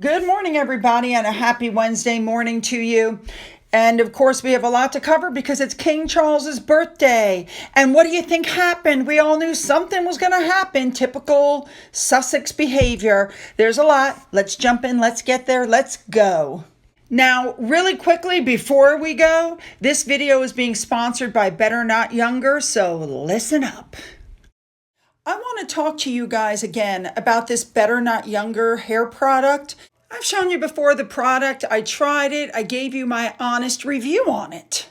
Good morning, everybody, and a happy Wednesday morning to you. And of course, we have a lot to cover because it's King Charles's birthday. And what do you think happened? We all knew something was going to happen. Typical Sussex behavior. There's a lot. Let's jump in. Let's get there. Let's go. Now, really quickly, before we go, this video is being sponsored by Better Not Younger, so listen up. I want to talk to you guys again about this Better Not Younger hair product. I've shown you before the product. I tried it. I gave you my honest review on it.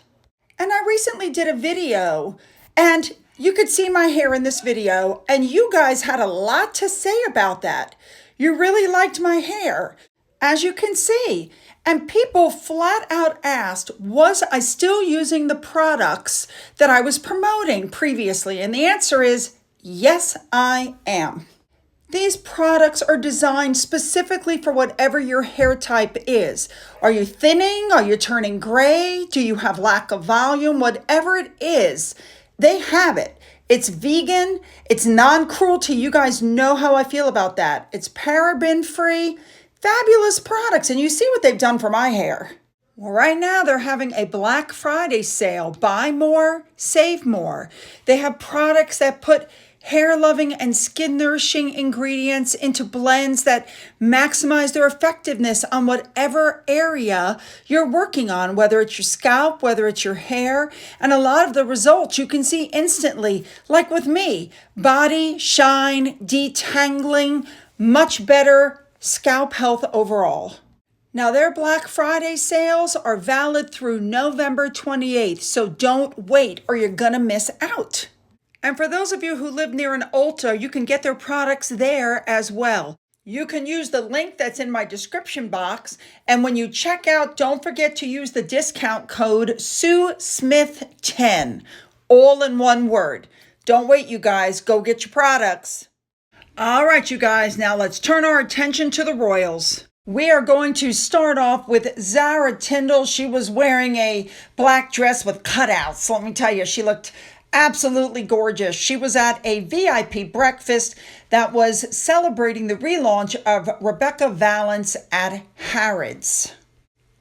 And I recently did a video, and you could see my hair in this video, and you guys had a lot to say about that. You really liked my hair, as you can see. And people flat out asked, was I still using the products that I was promoting previously? And the answer is, yes, I am. These products are designed specifically for whatever your hair type is. Are you thinning? Are you turning gray? Do you have lack of volume? Whatever it is, they have it. It's vegan. It's non-cruelty. You guys know how I feel about that. It's paraben-free. Fabulous products. And you see what they've done for my hair. Well, right now they're having a Black Friday sale. Buy more, save more. They have products that put hair-loving and skin-nourishing ingredients into blends that maximize their effectiveness on whatever area you're working on, whether it's your scalp, whether it's your hair, and a lot of the results you can see instantly, like with me. Body, shine, detangling, much better scalp health overall. Now, their Black Friday sales are valid through November 28th, so don't wait or you're gonna miss out. And for those of you who live near an Ulta, you can get their products there as well. You can use the link that's in my description box. And when you check out, don't forget to use the discount code SueSmith10, all in one word. Don't wait, you guys. Go get your products. All right, you guys. Now let's turn our attention to the Royals. We are going to start off with Zara Tindall. She was wearing a black dress with cutouts. Let me tell you, she looked absolutely gorgeous. She was at a VIP breakfast that was celebrating the relaunch of Rebecca Valance at Harrods.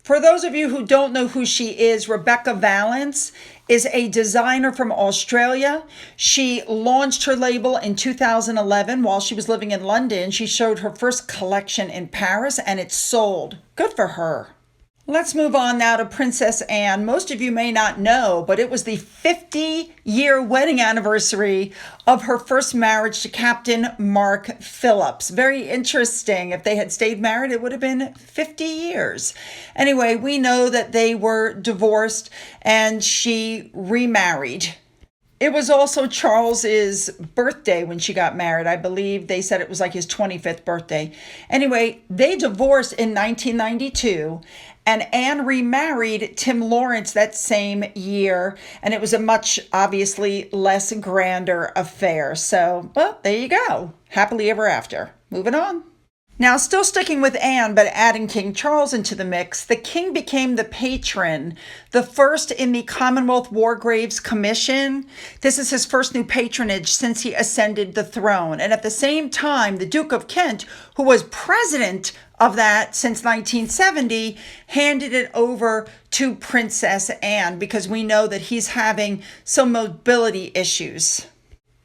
For those of you who don't know who she is, Rebecca Valance is a designer from Australia. She launched her label in 2011 while she was living in London. She showed her first collection in Paris and it sold. Good for her. Let's move on now to Princess Anne. Most of you may not know, but it was the 50-year wedding anniversary of her first marriage to Captain Mark Phillips. Very interesting. If they had stayed married, it would have been 50 years. Anyway, we know that they were divorced and she remarried. It was also Charles's birthday when she got married. I believe they said it was like his 25th birthday. Anyway, they divorced in 1992. And Anne remarried Tim Lawrence that same year. And it was a much, obviously, less grander affair. So, well, there you go. Happily ever after. Moving on. Now, still sticking with Anne, but adding King Charles into the mix, the king became the patron, the first in the Commonwealth War Graves Commission. This is his first new patronage since he ascended the throne. And at the same time, the Duke of Kent, who was president of that since 1970, handed it over to Princess Anne because we know that he's having some mobility issues.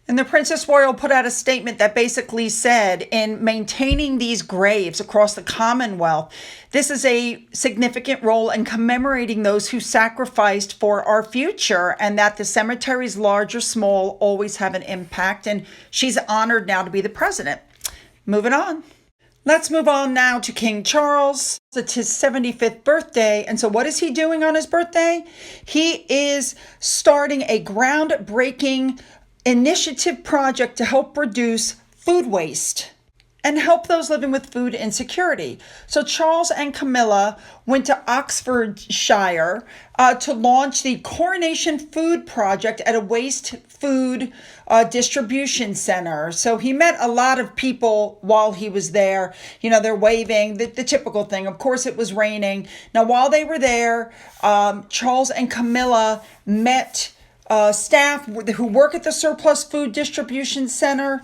And the Princess Royal put out a statement that basically said, in maintaining these graves across the Commonwealth, this is a significant role in commemorating those who sacrificed for our future, and that the cemeteries, large or small, always have an impact. And she's honored now to be the president. Moving on. Let's move on now to King Charles. It's his 75th birthday. And so what is he doing on his birthday? He is starting a groundbreaking initiative project to help reduce food waste and help those living with food insecurity. So Charles and Camilla went to Oxfordshire to launch the Coronation Food Project at a waste food distribution center. So he met a lot of people while he was there. You know, they're waving, the typical thing. Of course, it was raining. Now, while they were there, Charles and Camilla met staff who work at the Surplus Food Distribution Center.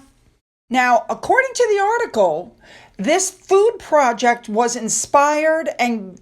Now, according to the article, This food project was inspired and,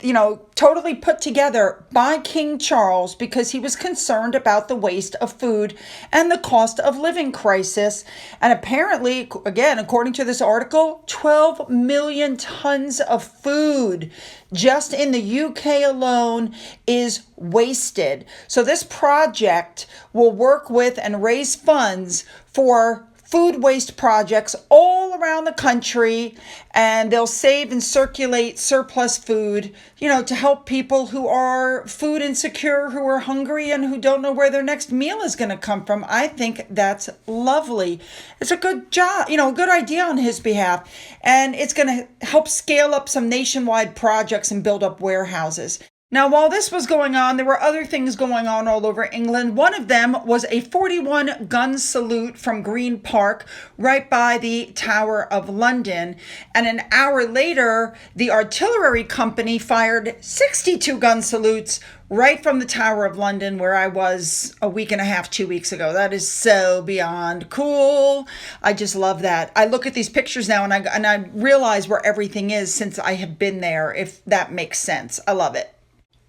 totally put together by King Charles because he was concerned about the waste of food and the cost of living crisis. And apparently, again, according to this article, 12 million tons of food just in the UK alone is wasted. So this project will work with and raise funds for food waste projects all around the country, and they'll save and circulate surplus food, to help people who are food insecure, who are hungry, and who don't know where their next meal is going to come from. I think that's lovely. It's a good job, a good idea on his behalf, and it's going to help scale up some nationwide projects and build up warehouses. Now, while this was going on, there were other things going on all over England. One of them was a 41-gun salute from Green Park, right by the Tower of London. And an hour later, the artillery company fired 62-gun salutes right from the Tower of London, where I was a week and a half, 2 weeks ago. That is so beyond cool. I just love that. I look at these pictures now and I realize where everything is since I have been there, if that makes sense. I love it.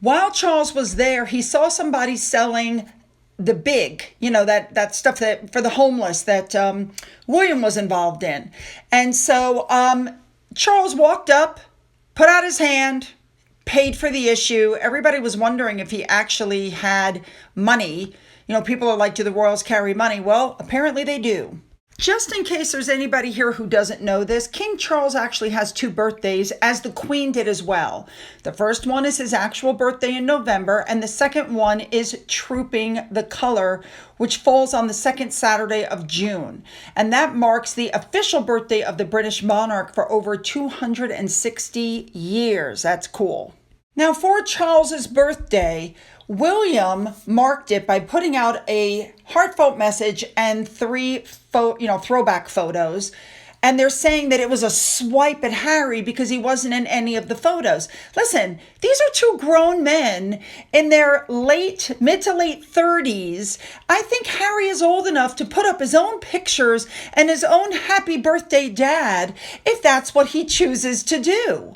While Charles was there, he saw somebody selling the big, that stuff that for the homeless that William was involved in. And so Charles walked up, put out his hand, paid for the issue. Everybody was wondering if he actually had money. People are like, do the royals carry money? Well, apparently they do. Just in case there's anybody here who doesn't know this, King Charles actually has 2 birthdays, as the Queen did as well. The first one is his actual birthday in November, and the second one is Trooping the Colour, which falls on the second Saturday of June. And that marks the official birthday of the British monarch for over 260 years. That's cool. Now, for Charles's birthday, William marked it by putting out a heartfelt message and 3 throwback photos. And they're saying that it was a swipe at Harry because he wasn't in any of the photos. Listen, these are 2 grown men in their mid to late 30s. I think Harry is old enough to put up his own pictures and his own happy birthday dad if that's what he chooses to do.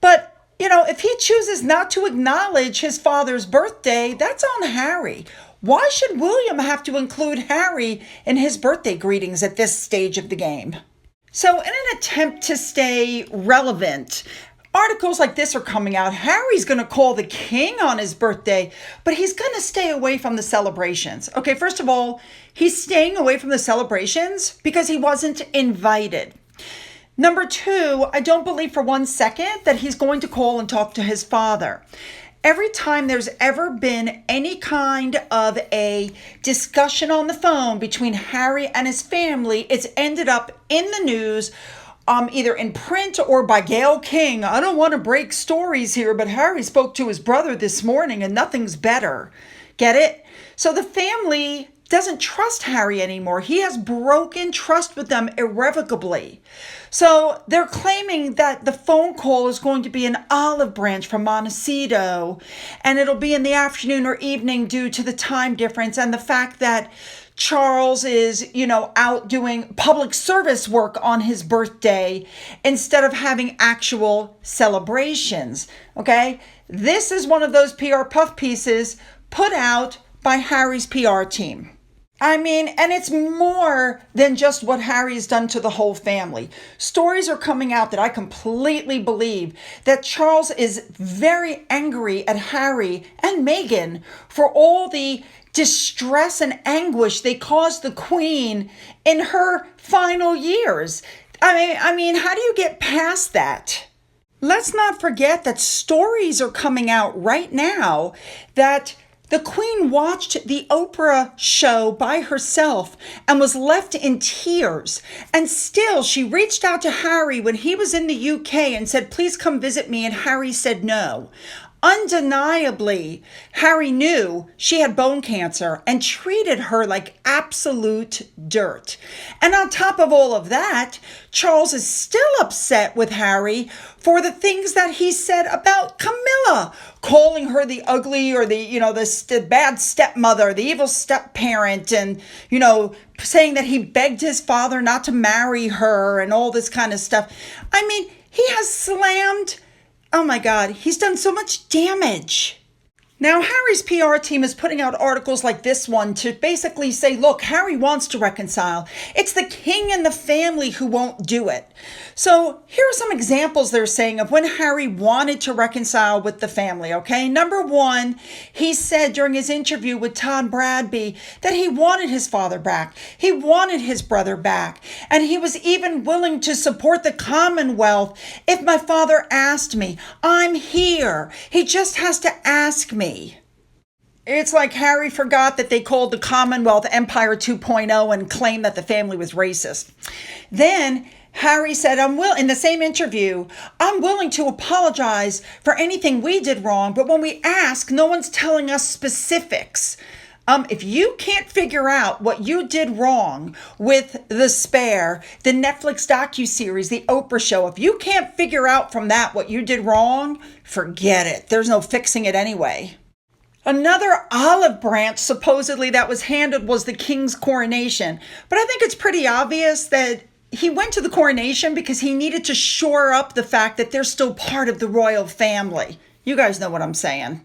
But if he chooses not to acknowledge his father's birthday, that's on Harry. Why should William have to include Harry in his birthday greetings at this stage of the game? So in an attempt to stay relevant, articles like this are coming out. Harry's going to call the king on his birthday, but he's going to stay away from the celebrations. Okay, first of all, he's staying away from the celebrations because he wasn't invited. Number 2, I don't believe for 1 second that he's going to call and talk to his father. Every time there's ever been any kind of a discussion on the phone between Harry and his family, it's ended up in the news, either in print or by Gayle King. I don't want to break stories here, but Harry spoke to his brother this morning and nothing's better. Get it? So the family doesn't trust Harry anymore. He has broken trust with them irrevocably. So they're claiming that the phone call is going to be an olive branch from Montecito, and it'll be in the afternoon or evening due to the time difference and the fact that Charles is, out doing public service work on his birthday instead of having actual celebrations. Okay? This is one of those PR puff pieces put out by Harry's PR team. And it's more than just what Harry has done to the whole family. Stories are coming out that I completely believe that Charles is very angry at Harry and Meghan for all the distress and anguish they caused the Queen in her final years. I mean, how do you get past that? Let's not forget that stories are coming out right now that the Queen watched the Oprah show by herself and was left in tears. And still, she reached out to Harry when he was in the UK and said, please come visit me. And Harry said no. Undeniably, Harry knew she had bone cancer and treated her like absolute dirt. And on top of all of that, Charles is still upset with Harry for the things that he said about Camilla, calling her the ugly or the bad stepmother, the evil step-parent, and, saying that he begged his father not to marry her and all this kind of stuff. I mean, he has slammed. Oh my God, he's done so much damage. Now, Harry's PR team is putting out articles like this one to basically say, look, Harry wants to reconcile. It's the king and the family who won't do it. So here are some examples they're saying of when Harry wanted to reconcile with the family, okay? Number one, he said during his interview with Todd Bradby that he wanted his father back. He wanted his brother back. And he was even willing to support the Commonwealth if my father asked me. I'm here. He just has to ask me. It's like Harry forgot that they called the Commonwealth Empire 2.0 and claimed that the family was racist. Then Harry said, in the same interview, I'm willing to apologize for anything we did wrong, but when we ask, no one's telling us specifics. If you can't figure out what you did wrong with The Spare, the Netflix docuseries, the Oprah show, if you can't figure out from that what you did wrong, forget it. There's no fixing it anyway. Another olive branch supposedly that was handed was the king's coronation. But I think it's pretty obvious that he went to the coronation because he needed to shore up the fact that they're still part of the royal family. You guys know what I'm saying.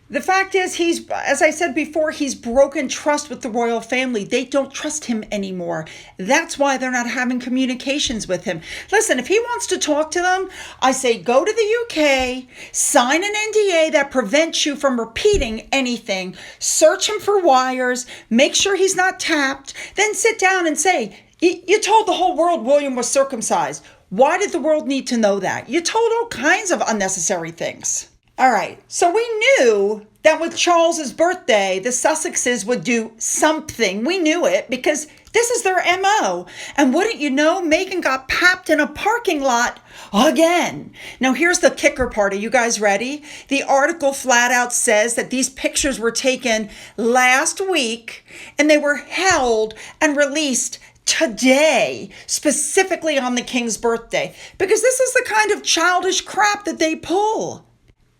The fact is, as I said before, he's broken trust with the royal family. They don't trust him anymore. That's why they're not having communications with him. Listen, if he wants to talk to them, I say go to the UK, sign an NDA that prevents you from repeating anything, search him for wires, make sure he's not tapped, then sit down and say, you told the whole world William was circumcised. Why did the world need to know that? You told all kinds of unnecessary things. All right, so we knew that with Charles's birthday, the Sussexes would do something. We knew it because this is their MO. And wouldn't you know, Meghan got papped in a parking lot again. Now, here's the kicker part. Are you guys ready? The article flat out says that these pictures were taken last week and they were held and released today, specifically on the king's birthday, because this is the kind of childish crap that they pull.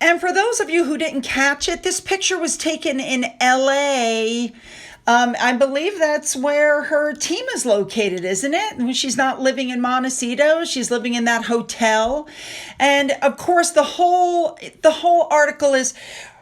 And for those of you who didn't catch it, this picture was taken in LA. I believe that's where her team is located, isn't it? She's not living in Montecito. She's living in that hotel. And of course, the whole article is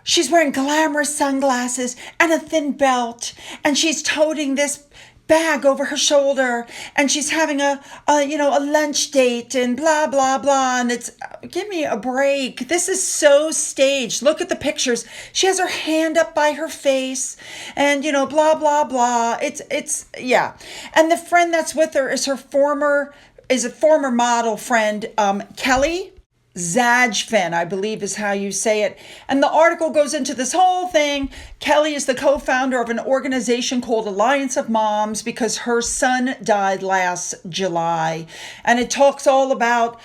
she's wearing glamorous sunglasses and a thin belt, and she's toting this bag over her shoulder, and she's having a lunch date and blah blah blah. And it's, give me a break. This is so staged. Look at the pictures. She has her hand up by her face, and blah blah blah. It's yeah. And the friend that's with her is a former model friend, Kelly Zajfin, I believe is how you say it. And the article goes into this whole thing. Kelly is the co-founder of an organization called Alliance of Moms because her son died last July. And it talks all about,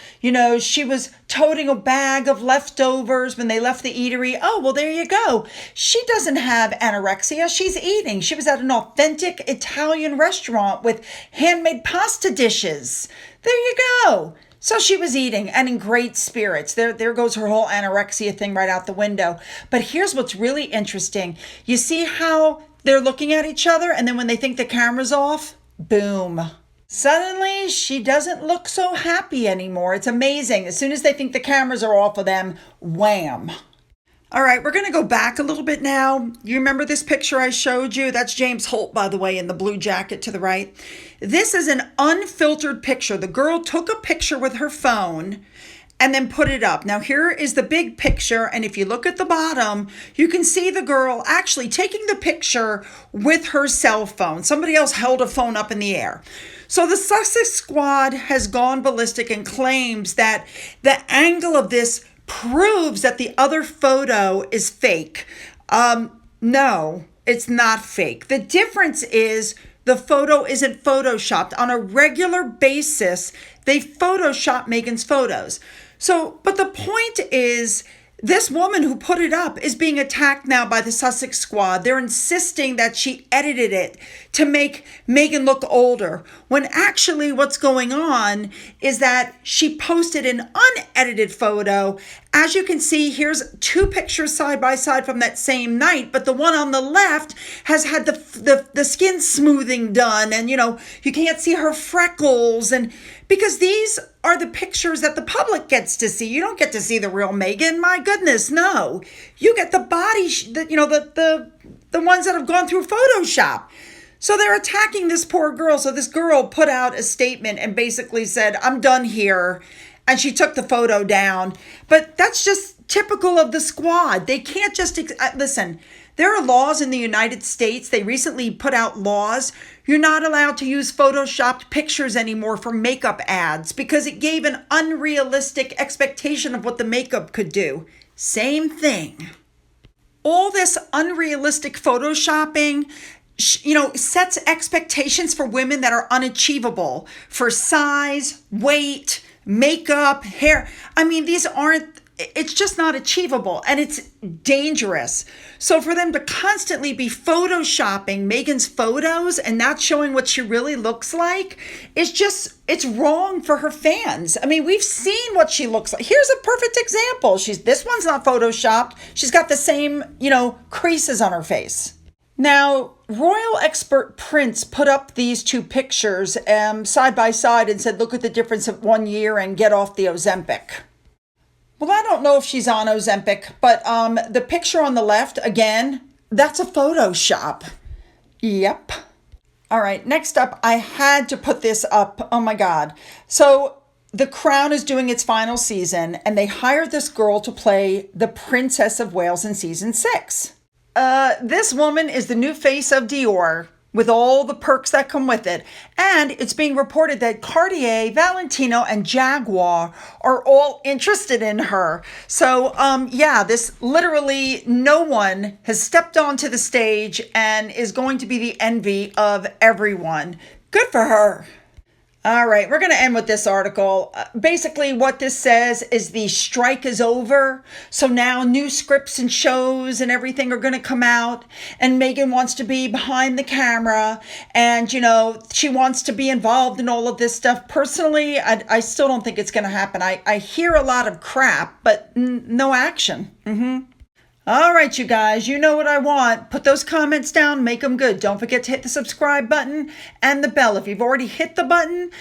she was toting a bag of leftovers when they left the eatery. Oh, well, there you go. She doesn't have anorexia. She's eating. She was at an authentic Italian restaurant with handmade pasta dishes. There you go. So she was eating and in great spirits. There goes her whole anorexia thing right out the window. But here's what's really interesting. You see how they're looking at each other, and then when they think the camera's off, boom. Suddenly, she doesn't look so happy anymore. It's amazing. As soon as they think the cameras are off of them, wham. All right, we're going to go back a little bit now. You remember this picture I showed you? That's James Holt, by the way, in the blue jacket to the right. This is an unfiltered picture. The girl took a picture with her phone and then put it up. Now, here is the big picture. And if you look at the bottom, you can see the girl actually taking the picture with her cell phone. Somebody else held a phone up in the air. So the Sussex Squad has gone ballistic and claims that the angle of this proves that the other photo is fake. No, it's not fake. The difference is the photo isn't photoshopped. On a regular basis, they photoshop Meghan's photos. So, but the point is This woman who put it up is being attacked now by the Sussex Squad. They're insisting that she edited it to make Meghan look older, when actually what's going on is that she posted an unedited photo. As you can see, here's two pictures side by side from that same night, but the one on the left has had the skin smoothing done, and you can't see her freckles, and because these are the pictures that the public gets to see. You don't get to see the real Meghan. My goodness, no. You get the body, the ones that have gone through Photoshop. So they're attacking this poor girl. So this girl put out a statement and basically said, "I'm done here." And she took the photo down. But that's just typical of the squad. They can't just, listen, there are laws in the United States. They recently put out laws. You're not allowed to use Photoshopped pictures anymore for makeup ads because it gave an unrealistic expectation of what the makeup could do. Same thing. All this unrealistic Photoshopping, sets expectations for women that are unachievable for size, weight, makeup, hair. I mean, it's just not achievable, and it's dangerous. So for them to constantly be photoshopping Meghan's photos and not showing what she really looks like it's wrong for her fans. I mean, we've seen what she looks like. Here's a perfect example. This one's not photoshopped. She's got the same, creases on her face. Now, royal expert Prince put up these two pictures side by side and said, look at the difference of 1 year and get off the Ozempic. Well, I don't know if she's on Ozempic, but the picture on the left, again, that's a Photoshop. Yep. All right, next up, I had to put this up. Oh my God. So The Crown is doing its final season, and they hired this girl to play the Princess of Wales in season 6. This woman is the new face of Dior, with all the perks that come with it. And it's being reported that Cartier, Valentino, and Jaguar are all interested in her. So, this literally no one has stepped onto the stage and is going to be the envy of everyone. Good for her. All right, we're going to end with this article. Basically, what this says is the strike is over. So now new scripts and shows and everything are going to come out. And Meghan wants to be behind the camera. And, she wants to be involved in all of this stuff. Personally, I still don't think it's going to happen. I hear a lot of crap, but no action. All right, you guys, you know what I want. Put those comments down, make them good. Don't forget to hit the subscribe button and the bell. If you've already hit the button,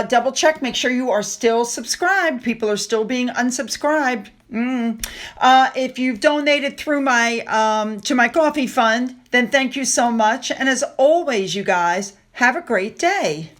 double check, make sure you are still subscribed. People are still being unsubscribed. If you've donated through my to my coffee fund, then thank you so much. And as always, you guys, have a great day.